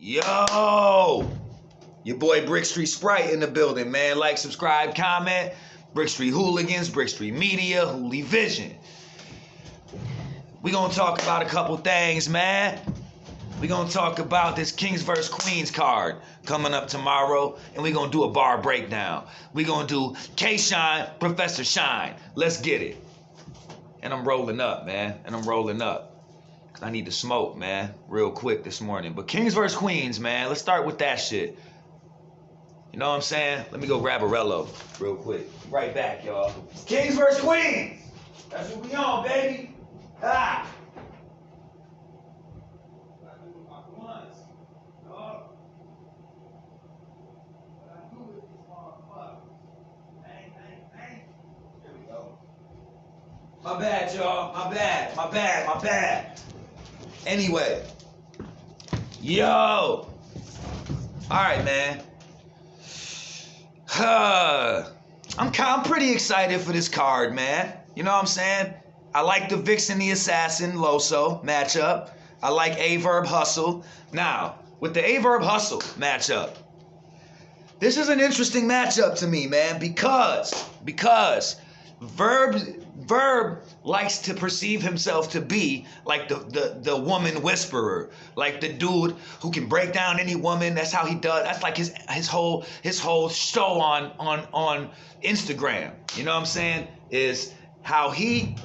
Yo, your boy Brick Street Sprite in the building, man. Like, subscribe, comment. Brick Street Hooligans, Brick Street Media, Hoolie Vision. We gonna talk about a couple things, man. We gonna talk about this Kings vs. Queens card coming up tomorrow, and we gonna do a bar breakdown. We gonna do K-Shine, Professor Shine. Let's get it. And I'm rolling up, man. And I'm rolling up. I need to smoke, man, real quick this morning. But Kings vs. Queens, man, let's start with that shit. You know what I'm saying? Let me go grab a Rello real quick. Right back, y'all. Kings vs. Queens. That's what we on, baby. Ah. My bad, y'all. My bad. Anyway. Yo. All right, man. I'm pretty excited for this card, man. You know what I'm saying? I like the Vixen the Assassin Loso matchup. I like Averb Hustle. Now, with the Averb Hustle matchup, this is an interesting matchup to me, man, because Verb likes to perceive himself to be like the woman whisperer, like the dude who can break down any woman. That's how he does. That's like his whole show on Instagram. You know what I'm saying? Is how he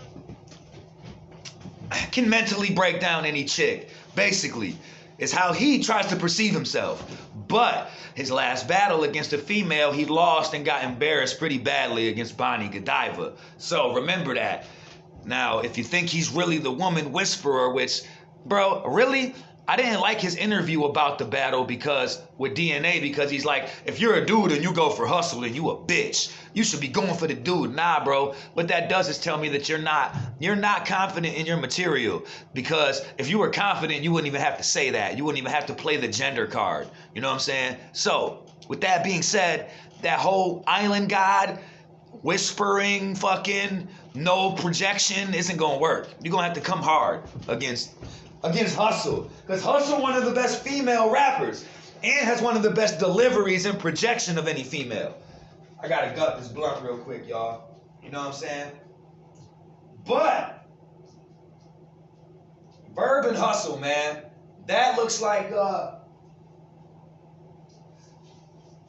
can mentally break down any chick. Basically, is how he tries to perceive himself. But his last battle against a female, he lost and got embarrassed pretty badly against Bonnie Godiva. So remember that. Now, if you think he's really the woman whisperer, which, bro, really, I didn't like his interview about the battle with DNA, because he's like, if you're a dude and you go for hustle, then you a bitch. You should be going for the dude. Nah, bro. What that does is tell me that you're not confident in your material, because if you were confident, you wouldn't even have to say that. You wouldn't even have to play the gender card. You know what I'm saying? So, with that being said, that whole island god whispering fucking no projection isn't gonna work. You're gonna have to come hard against Hustle, because Hustle one of the best female rappers and has one of the best deliveries and projection of any female. I gotta gut this blunt real quick, y'all. You know what I'm saying? But Verb and Hustle, man, that looks like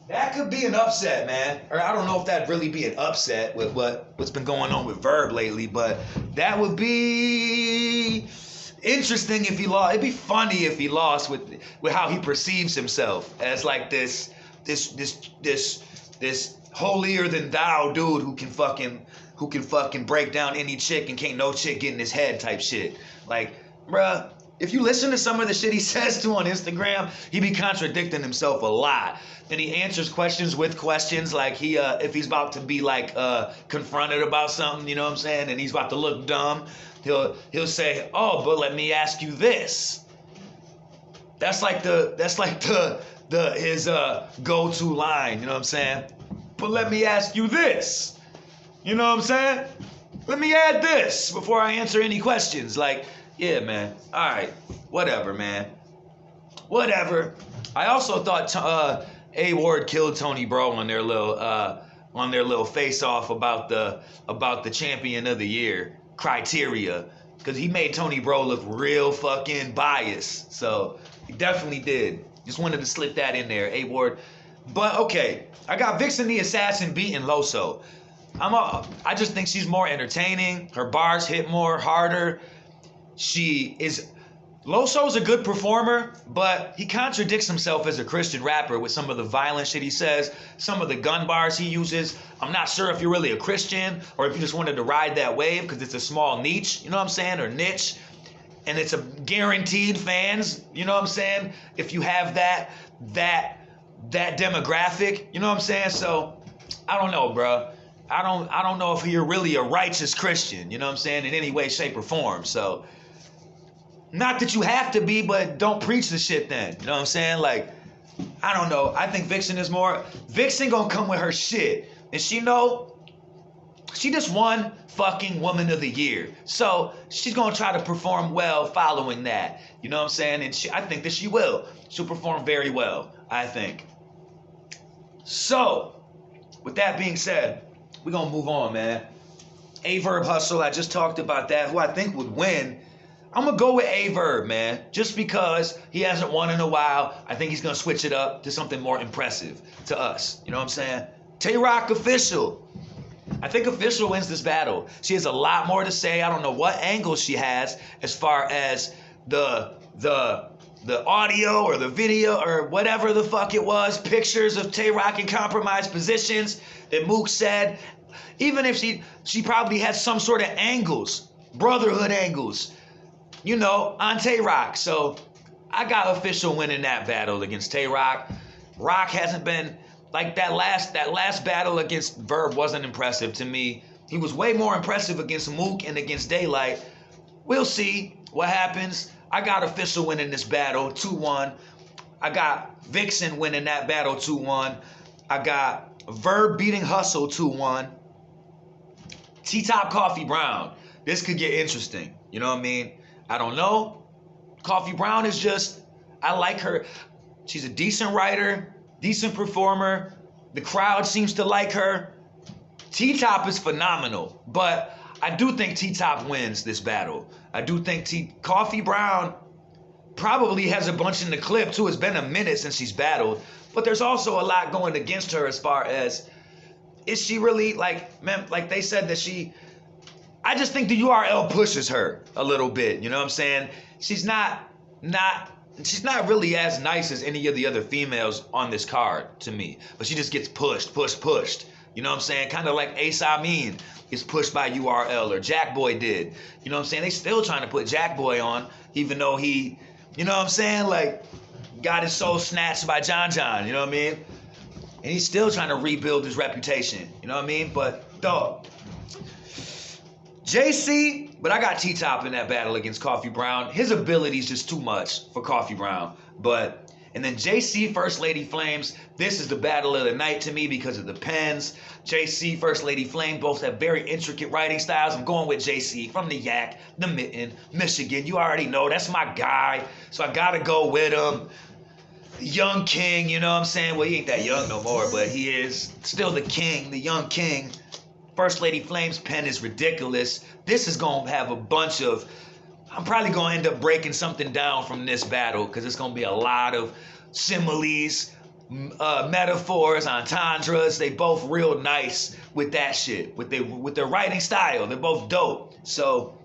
that could be an upset, man. Or I don't know if that'd really be an upset with what's been going on with Verb lately, but that would be interesting if he lost. It'd be funny if he lost with how he perceives himself as like this holier than thou dude who can fucking break down any chick and can't no chick get in his head type shit. Like, bruh, if you listen to some of the shit he says on Instagram, he be contradicting himself a lot. Then he answers questions with questions, like if he's about to be like confronted about something, you know what I'm saying, and he's about to look dumb, he'll say, "Oh, but let me ask you this." That's like his go-to line, you know what I'm saying? But let me ask you this. You know what I'm saying? Let me add this before I answer any questions. Like, yeah, man. All right. Whatever, man. Whatever. I also thought A Ward killed Tony Bro on their little face-off about the champion of the year criteria, because he made Tony Bro look real fucking biased. So he definitely did. Just wanted to slip that in there, A Ward. But okay, I got Vixen the Assassin beating Loso. I just think she's more entertaining. Her bars hit harder. Loso's a good performer, but he contradicts himself as a Christian rapper with some of the violent shit he says, some of the gun bars he uses. I'm not sure if you're really a Christian or if you just wanted to ride that wave because it's a small niche, you know what I'm saying, or niche, and it's a guaranteed fans, you know what I'm saying, if you have that demographic, you know what I'm saying. So I don't know, bro. I don't know if you're really a righteous Christian, you know what I'm saying, in any way, shape, or form. So, not that you have to be, but don't preach the shit then. You know what I'm saying? Like, I don't know. I think Vixen gonna come with her shit. And she just won fucking Woman of the Year. So she's gonna try to perform well following that. You know what I'm saying? And I think that she will. She'll perform very well, I think. So, with that being said, we're going to move on, man. Averb Hustle, I just talked about that, who I think would win. I'm going to go with Averb, man, just because he hasn't won in a while. I think he's going to switch it up to something more impressive to us. You know what I'm saying? Tay-Rock Official. I think Official wins this battle. She has a lot more to say. I don't know what angle she has as far as the audio or the video or whatever the fuck it was, pictures of Tay-Rock in compromised positions that Mook said. Even if she probably had some sort of angles, brotherhood angles, you know, on Tay-Rock. So I got Official winning that battle against Tay-Rock. Rock hasn't been like that last battle against Verb wasn't impressive to me. He was way more impressive against Mook and against Daylight. We'll see what happens. I got Official winning this battle 2-1. I got Vixen winning that battle 2-1. I got Verb beating Hustle 2-1. T-Top Coffee Brown. This could get interesting. You know what I mean? I don't know. Coffee Brown is just, I like her. She's a decent writer, decent performer. The crowd seems to like her. T-Top is phenomenal, but I do think T-Top wins this battle. I do think Coffee Brown probably has a bunch in the clip too. It's been a minute since she's battled, but there's also a lot going against her as far as, is she really like, man, like they said that I just think the URL pushes her a little bit. You know what I'm saying? She's not really as nice as any of the other females on this card to me, but she just gets pushed. You know what I'm saying? Kind of like Ace Amin gets pushed by URL, or Jackboy did. You know what I'm saying? They still trying to put Jackboy on, even though he, you know what I'm saying? Like, got his soul snatched by John John, you know what I mean? And he's still trying to rebuild his reputation, you know what I mean? But, dog, JC, but I got T-Top in that battle against Coffee Brown. His ability is just too much for Coffee Brown. And then JC, First Lady Flames, this is the battle of the night to me because of the pens. JC, First Lady Flame, both have very intricate writing styles. I'm going with JC from the Yak, the Mitten, Michigan. You already know, that's my guy. So I gotta go with him. Young King, you know what I'm saying? Well, he ain't that young no more, but he is still the king, the young king. First Lady Flame's pen is ridiculous. This is going to have a bunch of, I'm probably going to end up breaking something down from this battle because it's going to be a lot of similes, metaphors, entendres. They both real nice with that shit, with their writing style. They're both dope. So,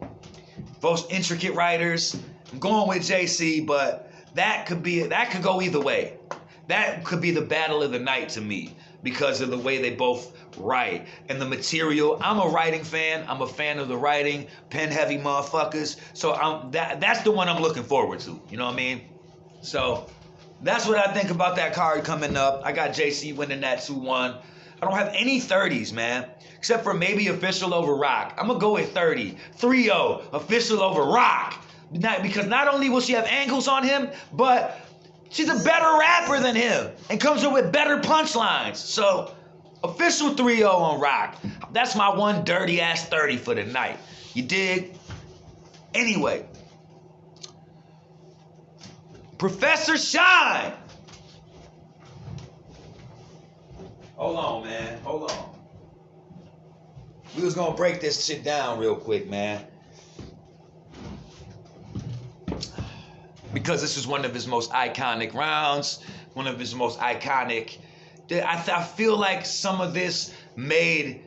both intricate writers. I'm going with JC, but that could go either way. That could be the battle of the night to me because of the way they both write and the material. I'm a writing fan. I'm a fan of the writing, pen heavy motherfuckers. So that's the one I'm looking forward to. You know what I mean? So that's what I think about that card coming up. I got JC winning that 2-1. I don't have any 30s, man, except for maybe Official over Rock. I'm gonna go with 30. 3-0, Official over Rock. Because not only will she have angles on him, but she's a better rapper than him and comes up with better punchlines. So, Official 3-0 on Rock. That's my one dirty ass 30 for the night. You dig? Anyway. Professor Shine. Hold on, man. Hold on. We was gonna break this shit down real quick, man. Because this is one of his most iconic rounds, one of his most iconic. I feel like some of this made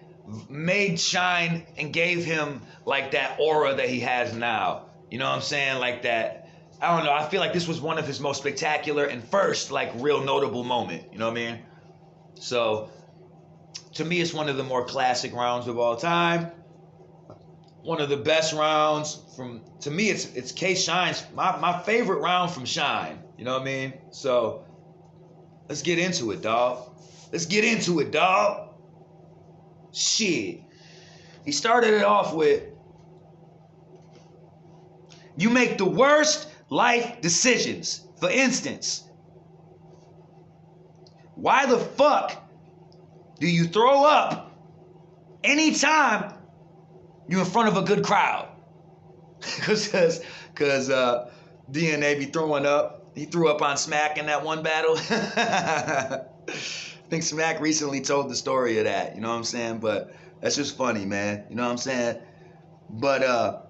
Shine and gave him like that aura that he has now. You know what I'm saying? Like that. I don't know. I feel like this was one of his most spectacular and first like real notable moment. You know what I mean? So to me, it's one of the more classic rounds of all time. One of the best rounds to me, it's K Shine's, my favorite round from Shine. You know what I mean? So let's get into it, dog. Shit. He started it off with, you make the worst life decisions. For instance, why the fuck do you throw up anytime you're in front of a good crowd? Because DNA be throwing up He threw up on Smack in that one battle. I think Smack recently told the story of that, you know what I'm saying? But that's just funny, man. You know what I'm saying? But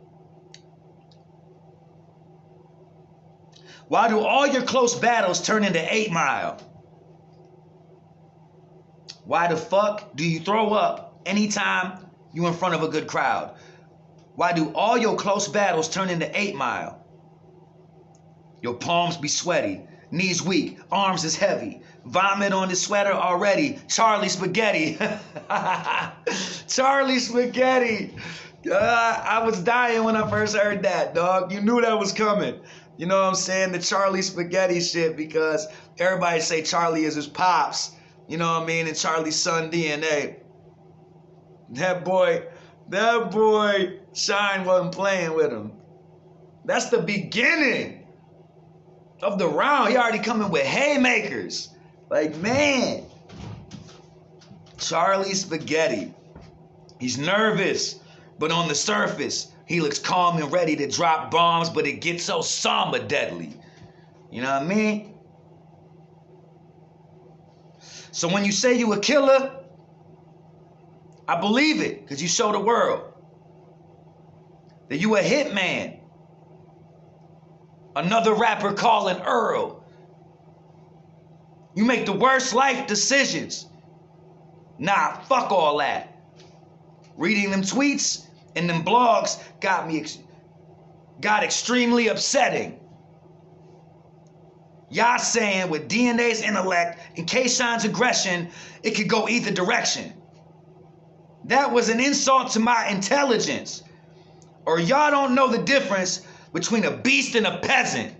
why do all your close battles turn into 8 Mile? Why the fuck do you throw up anytime you in front of a good crowd? Why do all your close battles turn into 8 Mile? Your palms be sweaty, knees weak, arms is heavy. Vomit on his sweater already. Charlie Spaghetti. Charlie Spaghetti. I was dying when I first heard that, dog. You knew that was coming. You know what I'm saying? The Charlie Spaghetti shit, because everybody say Charlie is his pops. You know what I mean? And Charlie's son DNA. That boy Shine wasn't playing with him. That's the beginning of the round. He already coming with haymakers. Like, man. Charlie Spaghetti. He's nervous, but on the surface, he looks calm and ready to drop bombs, but it gets Osama deadly. You know what I mean? So when you say you a killer, I believe it, because you show the world that you a hitman. Another rapper calling Earl. You make the worst life decisions. Nah, fuck all that. Reading them tweets and them blogs got extremely upsetting. Y'all saying with DNA's intellect and K-Shine's aggression, it could go either direction. That was an insult to my intelligence. Or y'all don't know the difference between a beast and a peasant.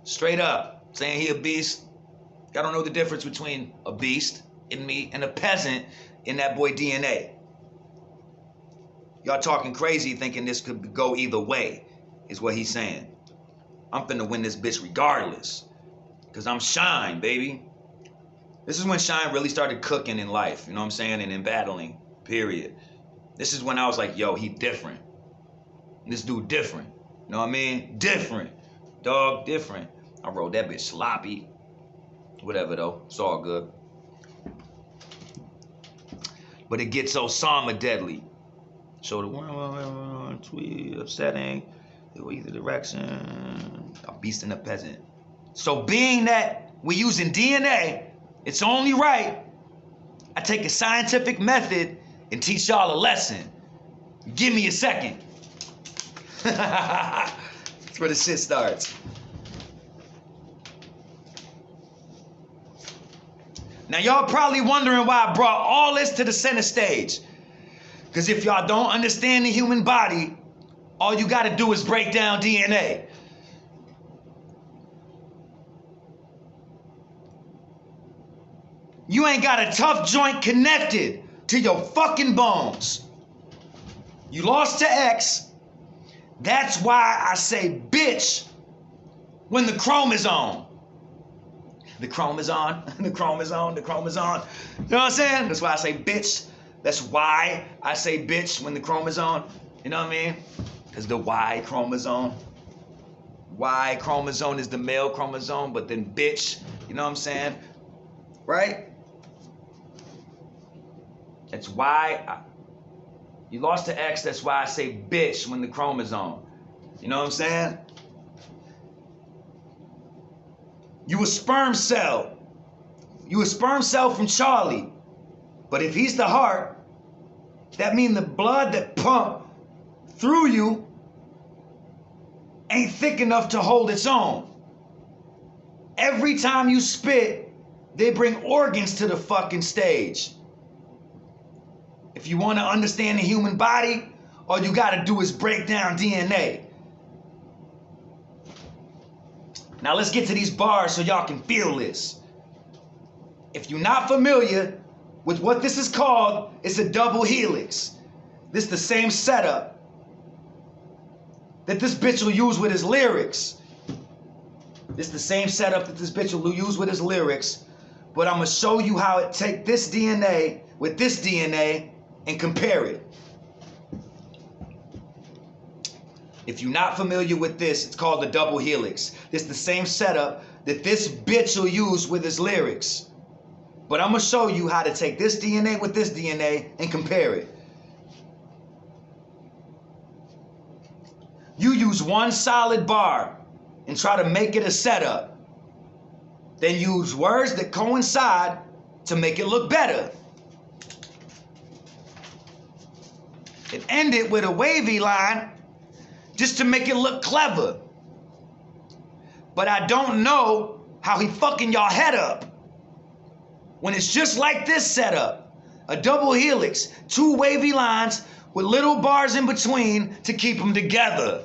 Straight up, saying he a beast. Y'all don't know the difference between a beast in me and a peasant in that boy DNA. Y'all talking crazy thinking this could go either way, is what he's saying. I'm finna win this bitch regardless. Because I'm Shine, baby. This is when Shine really started cooking in life, you know what I'm saying? And in battling, period. This is when I was like, yo, he different. This dude different. You know what I mean? Different. Dog, different. I rode that bitch sloppy. Whatever, though. It's all good. But it gets Osama deadly. So the one tweet upsetting. They go either direction. A beast and a peasant. So being that we're using DNA, it's only right I take a scientific method and teach y'all a lesson. Give me a second. That's where the shit starts. Now y'all probably wondering why I brought all this to the center stage. Because if y'all don't understand the human body, all you gotta do is break down DNA. You ain't got a tough joint connected to your fucking bones. You lost to X. That's why I say bitch when the chrome is on. The chrome is on, the chrome is on, the chrome is on. You know what I'm saying? That's why I say bitch. That's why I say bitch when the chrome is on. You know what I mean? Because the Y chromosome. Y chromosome is the male chromosome, but then bitch, you know what I'm saying? Right? That's why you lost to X, that's why I say bitch when the chromosome. You know what I'm saying? You a sperm cell. You a sperm cell from Charlie. But if he's the heart, that means the blood that pump through you ain't thick enough to hold its own. Every time you spit, they bring organs to the fucking stage. If you want to understand the human body, all you got to do is break down DNA. Now let's get to these bars so y'all can feel this. If you're not familiar with what this is called, it's a double helix. This is the same setup that this bitch will use with his lyrics. This is the same setup that this bitch will use with his lyrics, but I'm gonna show you how it take this DNA with this DNA and compare it. If you're not familiar with this, it's called the double helix. It's the same setup that this bitch will use with his lyrics. But I'm going to show you how to take this DNA with this DNA and compare it. You use one solid bar and try to make it a setup. Then use words that coincide to make it look better. And end it with a wavy line just to make it look clever. But I don't know how he fucking y'all head up when it's just like this setup. A double helix, two wavy lines with little bars in between to keep them together.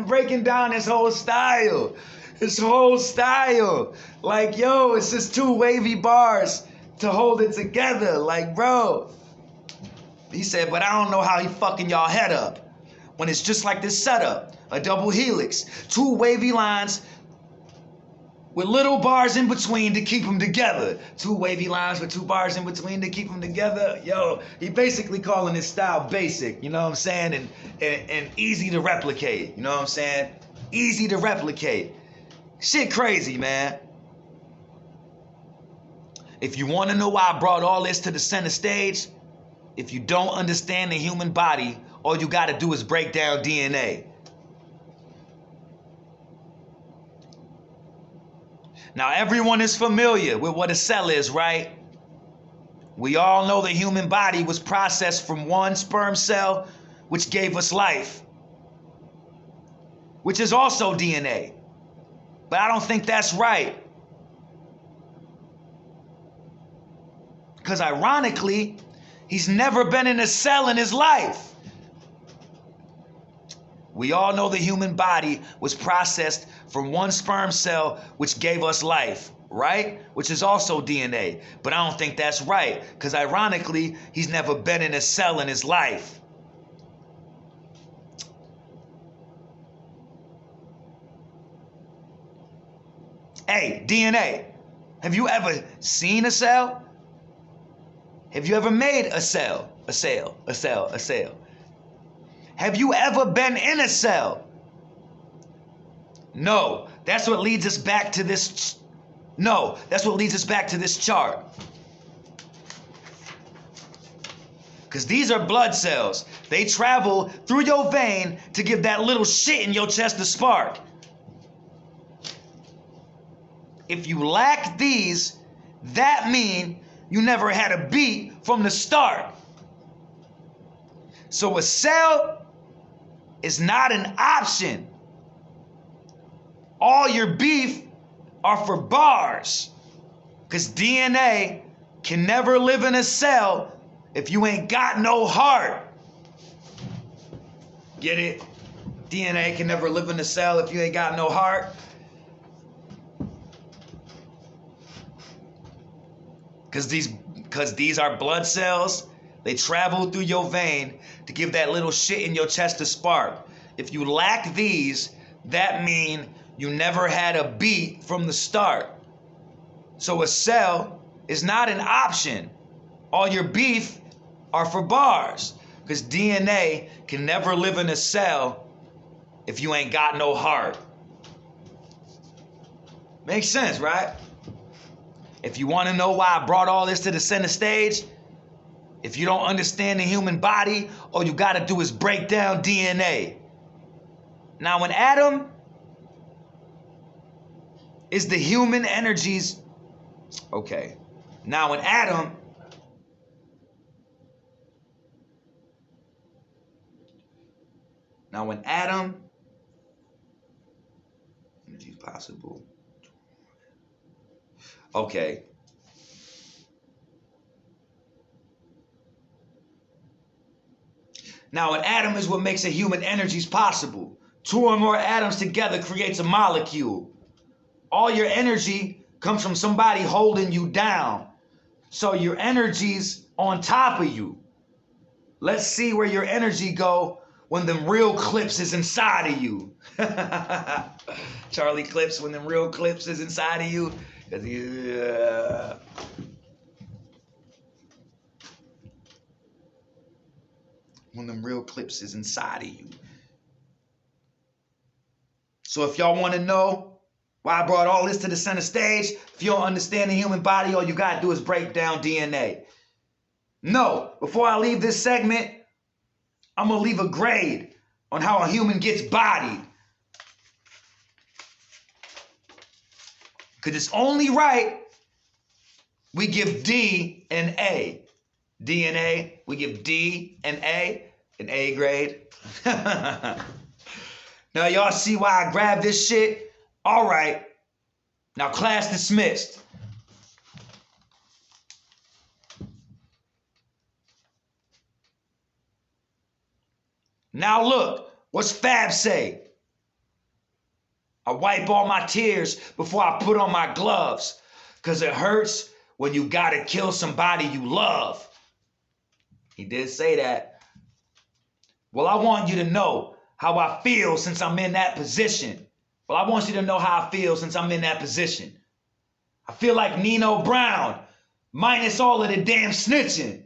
Breaking down his whole style. His whole style. Like, yo, it's just two wavy bars to hold it together. Like, bro. He said, but I don't know how he fucking y'all head up when it's just like this setup. A double helix. Two wavy lines with little bars in between to keep them together. Two wavy lines with two bars in between to keep them together. Yo, he basically calling his style basic, you know what I'm saying? And easy to replicate, you know what I'm saying? Easy to replicate. Shit crazy, man. If you want to know why I brought all this to the center stage, if you don't understand the human body, all you got to do is break down DNA. Now, everyone is familiar with what a cell is, right? We all know the human body was processed from one sperm cell, which gave us life, which is also DNA. But I don't think that's right. Because ironically, he's never been in a cell in his life. We all know the human body was processed from one sperm cell, which gave us life, right? Which is also DNA. But I don't think that's right, because ironically, he's never been in a cell in his life. Hey, DNA, have you ever seen a cell? Have you ever made a cell? A cell. Have you ever been in a cell? No. That's what leads us back to this. No, that's what leads us back to this chart. Because these are blood cells. They travel through your vein to give that little shit in your chest a spark. If you lack these, that means you never had a beat from the start. So a cell is not an option. All your beef are for bars. Because DNA can never live in a cell if you ain't got no heart. Get it? DNA can never live in a cell if you ain't got no heart. Because these are blood cells. They travel through your vein to give that little shit in your chest a spark. If you lack these, that means you never had a beat from the start. So a cell is not an option. All your beef are for bars. Because DNA can never live in a cell if you ain't got no heart. Makes sense, right? If you want to know why I brought all this to the center stage, if you don't understand the human body, all you got to do is break down DNA. Now, when atom is the human energies, okay. Now, when atom energy is possible. Okay. Now, an atom is what makes a human energies possible. Two or more atoms together creates a molecule. All your energy comes from somebody holding you down. So your energy's on top of you. Let's see where your energy go when them real clips is inside of you. Charlie Clips, when them real clips is inside of you. when them real clips is inside of you. So if y'all want to know why I brought all this to the center stage, if you don't understand the human body, all you got to do is break down DNA. No, before I leave this segment, I'm going to leave a grade on how a human gets bodied. Because it's only right we give D and A. DNA, we give D and A, an A grade. Now y'all see why I grabbed this shit? All right. Now class dismissed. Now look, what's Fab say? I wipe all my tears before I put on my gloves, because it hurts when you gotta kill somebody you love. He did say that. Well, I want you to know how I feel since I'm in that position. Well, I want you to know how I feel since I'm in that position. I feel like Nino Brown, minus all of the damn snitching.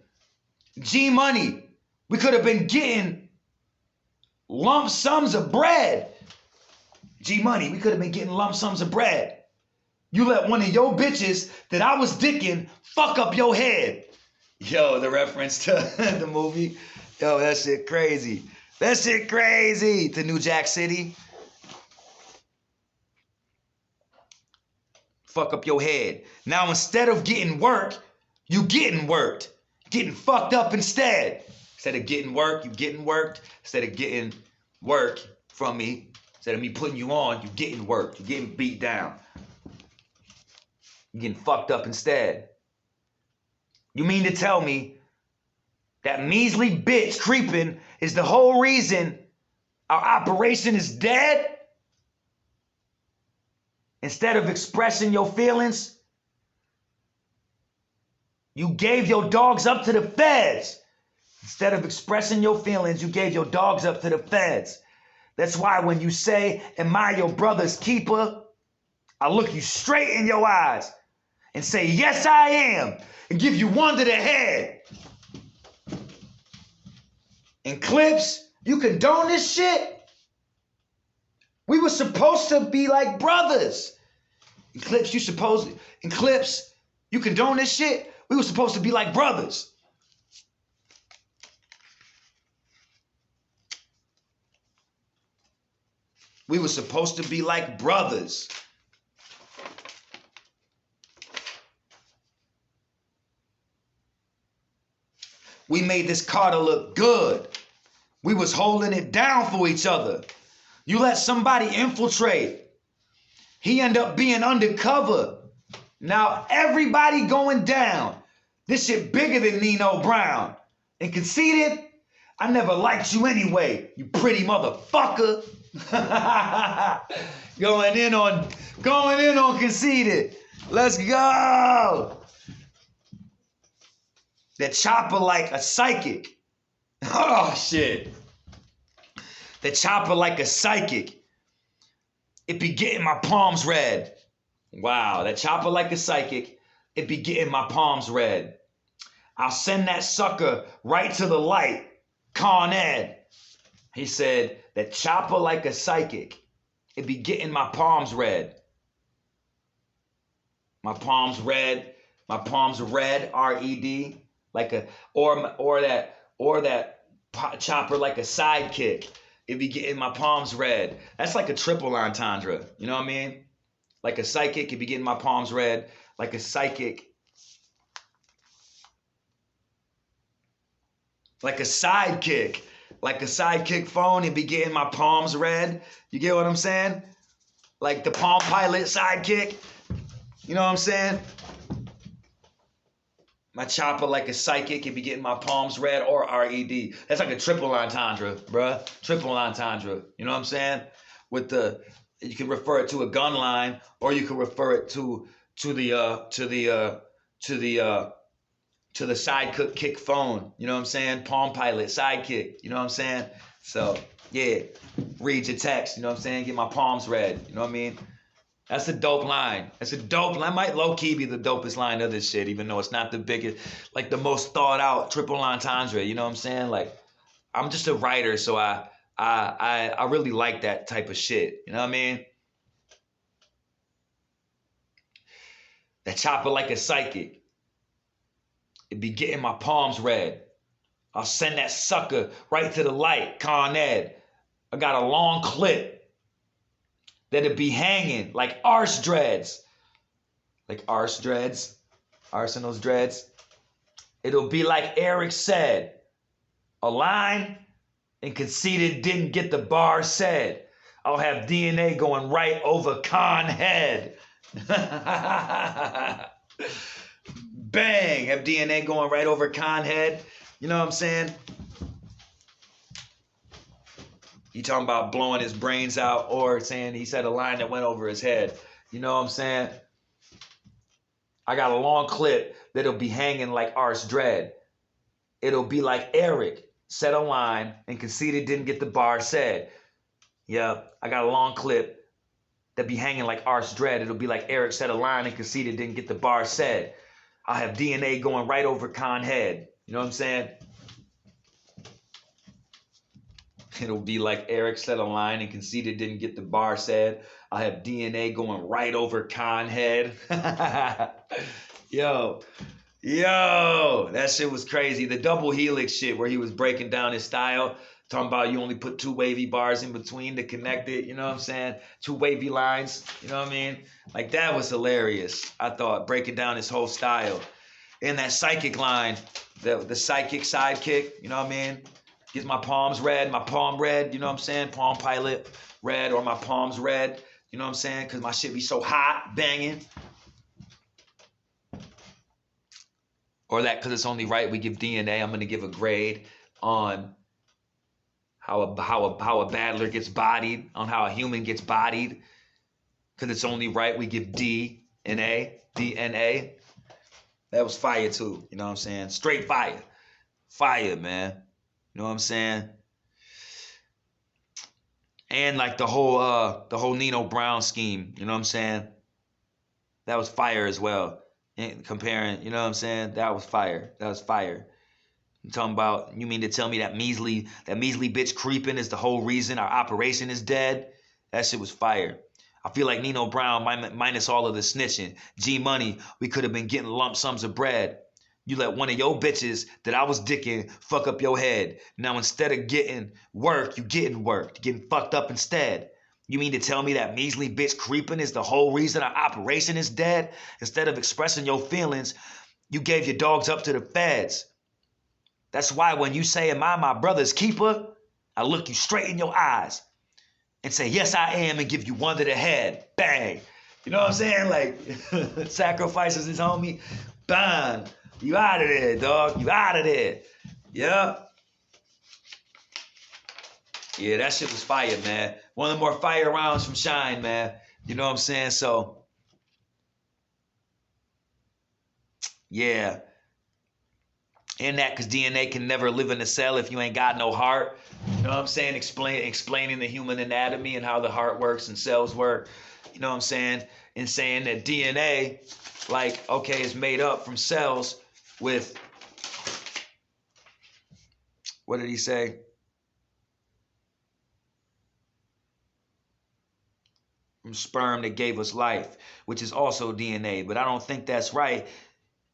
G Money, we could have been getting lump sums of bread. G Money, we could have been getting lump sums of bread. You let one of your bitches that I was dicking fuck up your head. Yo, the reference to the movie. Yo, that shit crazy. That shit crazy. To New Jack City. Fuck up your head. Now instead of getting work, you getting worked. Getting fucked up instead. Instead of getting work, you getting worked. Instead of getting work from me, instead of me putting you on, you getting worked. You getting beat down. You getting fucked up instead. You mean to tell me that measly bitch creeping is the whole reason our operation is dead? Instead of expressing your feelings, you gave your dogs up to the feds. Instead of expressing your feelings, you gave your dogs up to the feds. That's why when you say, am I your brother's keeper? I look you straight in your eyes and say, yes, I am, and give you one to the head. In Clips, you condone this shit? We were supposed to be like brothers. In Clips, you condone this shit? We were supposed to be like brothers. We were supposed to be like brothers. We made this Carter look good. We was holding it down for each other. You let somebody infiltrate. He ended up being undercover. Now everybody going down. This shit bigger than Nino Brown. And Conceited, I never liked you anyway, you pretty motherfucker. Going in on Conceited. Let's go. That chopper like a psychic. Oh shit. That chopper like a psychic. It be getting my palms red. Wow, that chopper like a psychic. It be getting my palms red. I'll send that sucker right to the light. Con Ed. He said, that chopper like a psychic. It be getting my palms red. My palms red. My palms red. R-E-D. Like a or that chopper like a sidekick. It be getting my palms red. That's like a triple entendre. You know what I mean? Like a psychic, it be getting my palms red. Like a psychic. Like a sidekick. Like a sidekick phone, it be getting my palms red. You get what I'm saying? Like the Palm Pilot sidekick. You know what I'm saying? My chopper like a psychic, it be getting my palms red, or R-E-D. That's like a triple entendre, bruh. Triple entendre. You know what I'm saying? With the, you can refer it to a gun line, or you can refer it to the sidekick kick phone. You know what I'm saying? Palm Pilot sidekick. You know what I'm saying? So yeah, read your text. You know what I'm saying? Get my palms red. You know what I mean? That's a dope line. That's a dope line. Might low-key be the dopest line of this shit, even though it's not the biggest, like the most thought out triple entendre. You know what I'm saying? Like, I'm just a writer, so I really like that type of shit. You know what I mean? That chopper like a psychic. It be getting my palms red. I'll send that sucker right to the light, Con Ed. I got a long clip that'd be hanging like arse dreads. Like arse dreads. Arsenal's dreads. It'll be like Eric said. A line and conceded didn't get the bar said. I'll have DNA going right over Con head. Bang! Have DNA going right over Con head. You know what I'm saying? He talking about blowing his brains out or saying he said a line that went over his head. You know what I'm saying? I got a long clip that'll be hanging like Arse Dread. It'll be like Eric said a line and conceded didn't get the bar said. Yeah, I got a long clip that be hanging like Arse Dread. It'll be like Eric said a line and conceded didn't get the bar said. I'll have DNA going right over Con head. You know what I'm saying? It'll be like Eric said a line and conceded didn't get the bar said. I'll have DNA going right over Con head. Yo, that shit was crazy. The double helix shit where he was breaking down his style, talking about you only put 2 wavy bars in between to connect it, you know what I'm saying? 2 wavy lines, you know what I mean? Like, that was hilarious, I thought, breaking down his whole style. And that psychic line, the psychic sidekick, you know what I mean? Gets my palms red, my palm red, you know what I'm saying? Palm Pilot red or my palms red, you know what I'm saying? Because my shit be so hot, banging. Or that because it's only right we give DNA, I'm going to give a grade on how a battler gets bodied, on how a human gets bodied. Because it's only right we give DNA. That was fire too, you know what I'm saying? Straight fire. Fire, man. You know what I'm saying? And like the whole Nino Brown scheme, you know what I'm saying? That was fire as well. And comparing, you know what I'm saying? That was fire. That was fire. I'm talking about, you mean to tell me that measly bitch creeping is the whole reason our operation is dead? That shit was fire. I feel like Nino Brown minus all of the snitching. G Money, we could have been getting lump sums of bread. You let one of your bitches that I was dicking fuck up your head. Now instead of getting work, you getting worked. Getting fucked up instead. You mean to tell me that measly bitch creeping is the whole reason our operation is dead? Instead of expressing your feelings, you gave your dogs up to the feds. That's why when you say, am I my brother's keeper? I look you straight in your eyes and say, yes, I am, and give you one to the head. Bang. You know what I'm saying? Like, sacrifices his homie. Bang. You out of there, dog. You out of there. Yeah. Yeah, that shit was fire, man. One of the more fire rounds from Shine, man. You know what I'm saying? So, yeah. And that because DNA can never live in a cell if you ain't got no heart. You know what I'm saying? Explaining the human anatomy and how the heart works and cells work. You know what I'm saying? And saying that DNA, like, okay, is made up from cells with, what did he say? From sperm that gave us life, which is also DNA. But I don't think that's right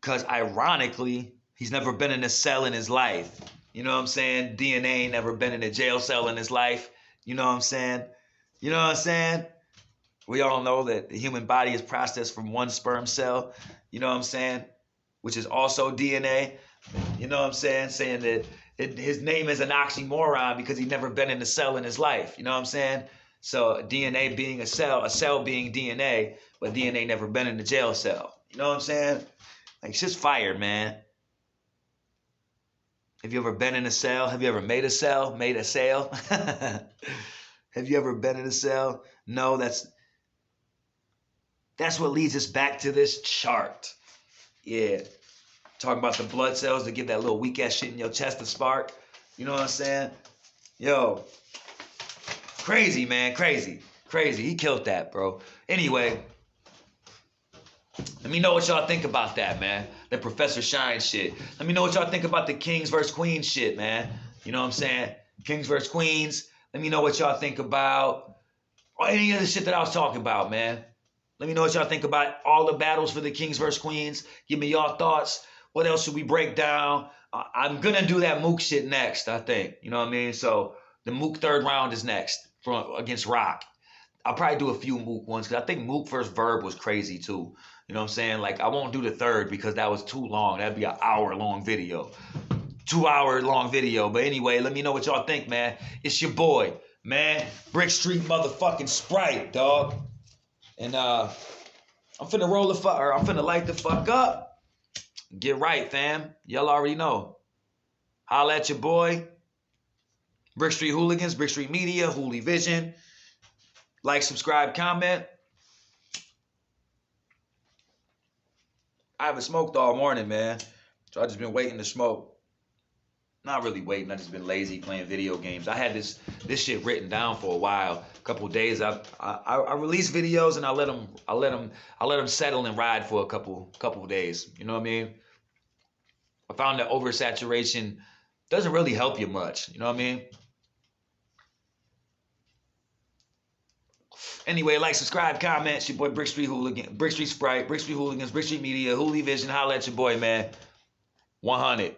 because ironically, he's never been in a cell in his life. You know what I'm saying? DNA ain't never been in a jail cell in his life. You know what I'm saying? You know what I'm saying? We all know that the human body is processed from one sperm cell. You know what I'm saying? Which is also DNA. You know what I'm saying? Saying that his name is an oxymoron because he's never been in a cell in his life. You know what I'm saying? So DNA being a cell being DNA, but DNA never been in a jail cell. You know what I'm saying? Like, it's just fire, man. Have you ever been in a cell? Have you ever made a cell? Made a sale? Have you ever been in a cell? No, that's what leads us back to this chart. Yeah. Talking about the blood cells to give that little weak ass shit in your chest a spark. You know what I'm saying? Yo. Crazy, man. Crazy. He killed that, bro. Anyway. Let me know what y'all think about that, man. That Professor Shine shit. Let me know what y'all think about the Kings versus Queens shit, man. You know what I'm saying? Kings vs. Queens. Let me know what y'all think about or any of the shit that I was talking about, man. Let me know what y'all think about all the battles for the Kings vs. Queens. Give me y'all thoughts. What else should we break down? I'm going to do that Mook shit next, I think. You know what I mean? So the Mook third round is next against Rock. I'll probably do a few Mook ones because I think Mook versus Verb was crazy too. You know what I'm saying? Like, I won't do the third because that was too long. That'd be an hour-long video. 2-hour-long video. But anyway, let me know what y'all think, man. It's your boy, man. Brick Street motherfucking Sprite, dog. And I'm finna roll the fuck, or I'm finna light the fuck up. Get right, fam. Y'all already know. Holla at your boy. Brick Street Hooligans, Brick Street Media, Hooli Vision. Like, subscribe, comment. I haven't smoked all morning, man. So I just been waiting to smoke. Not really waiting. I just been lazy playing video games. I had this shit written down for a while. A couple of days. I release videos and I let them settle and ride for a couple of days. You know what I mean? I found that oversaturation doesn't really help you much. You know what I mean? Anyway, like, subscribe, comment. It's your boy Brick Street Hooligan, Brick Street Sprite, Brick Street Hooligans, Brick Street Media, Hooli Vision. Holla at your boy, man. 100.